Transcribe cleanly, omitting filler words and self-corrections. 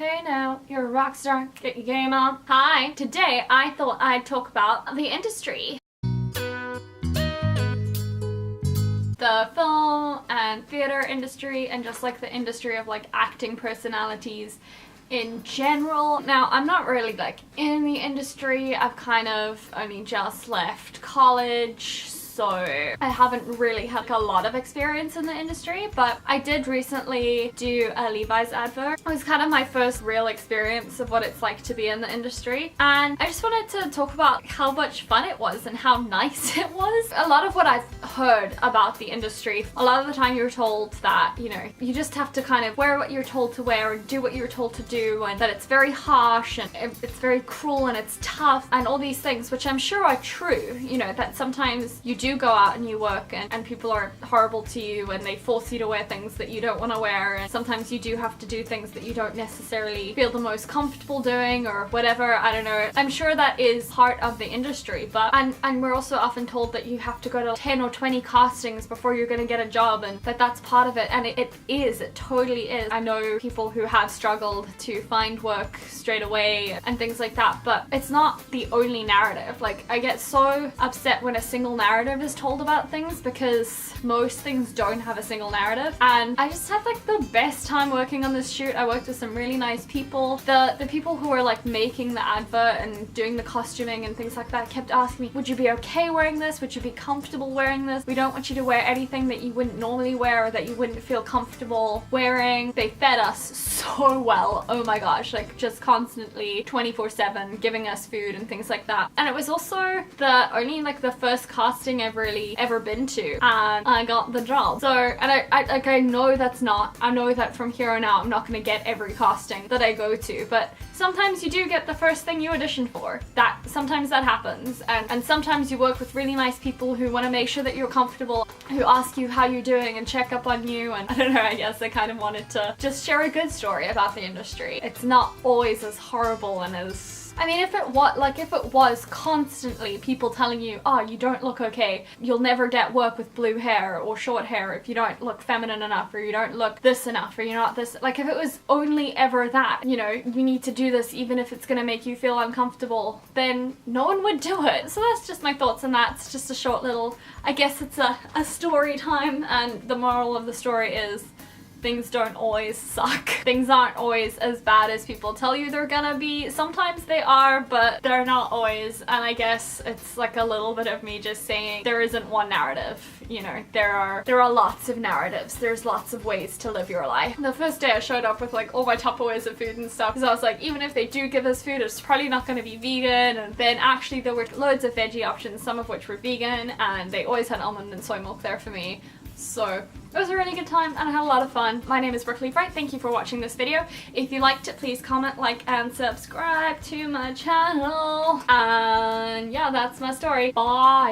Hey now, you're a rock star, get your game on. Hi, today I thought I'd talk about the industry. The film and theater industry, and just like the industry of like acting personalities in general. Now, I'm not really like in the industry. I've kind of only just left college, so I haven't really had like a lot of experience in the industry, but I did recently do a Levi's advert. It was kind of my first real experience of what it's like to be in the industry, and I just wanted to talk about how much fun it was and how nice it was. A lot of what I've heard about the industry, a lot of the time you're told that, you know, you just have to kind of wear what you're told to wear and do what you're told to do, and that it's very harsh and it's very cruel and it's tough and all these things, which I'm sure are true, you know, that sometimes you do go out and you work and people are horrible to you and they force you to wear things that you don't want to wear, and sometimes you do have to do things that you don't necessarily feel the most comfortable doing or whatever. I don't know. I'm sure that is part of the industry, but and we're also often told that you have to go to 10 or 20 castings before you're gonna get a job, and that's part of it, and it totally is. I know people who have struggled to find work straight away and things like that, but it's not the only narrative. Like, I get so upset when a single narrative is told about things, because most things don't have a single narrative, and I just had like the best time working on this shoot. I worked with some really nice people. The people who were like making the advert and doing the costuming and things like that kept asking me, would you be okay wearing this? Would you be comfortable wearing this? We don't want you to wear anything that you wouldn't normally wear or that you wouldn't feel comfortable wearing. They fed us so well. Oh my gosh, like just constantly 24/7 giving us food and things like that. And it was also the first casting I've really ever been to, and I got the job. So, and I know I know that from here on out I'm not gonna get every casting that I go to, but sometimes you do get the first thing you audition for. Sometimes that happens, and sometimes you work with really nice people who want to make sure that you're comfortable, who ask you how you're doing and check up on you, and I don't know, I guess I kind of wanted to just share a good story about the industry. It's not always as horrible and as, I mean, if it was constantly people telling you, oh, you don't look okay, you'll never get work with blue hair or short hair if you don't look feminine enough, or you don't look this enough, or you're not this, like if it was only ever that, you know, you need to do this even if it's gonna make you feel uncomfortable, then no one would do it. So that's just my thoughts on that. It's just a short little, I guess it's a story time, and the moral of the story is things don't always suck. Things aren't always as bad as people tell you they're gonna be. Sometimes they are, but they're not always. And I guess it's like a little bit of me just saying there isn't one narrative. You know, there are lots of narratives. There's lots of ways to live your life. The first day I showed up with like all my Tupperwares of food and stuff, because I was like, even if they do give us food, it's probably not gonna be vegan. And then actually there were loads of veggie options, some of which were vegan, and they always had almond and soy milk there for me. So it was a really good time and I had a lot of fun. My name is Brooke Leaf-Wright. Thank you for watching this video. If you liked it, please comment, like, and subscribe to my channel. And yeah, that's my story. Bye!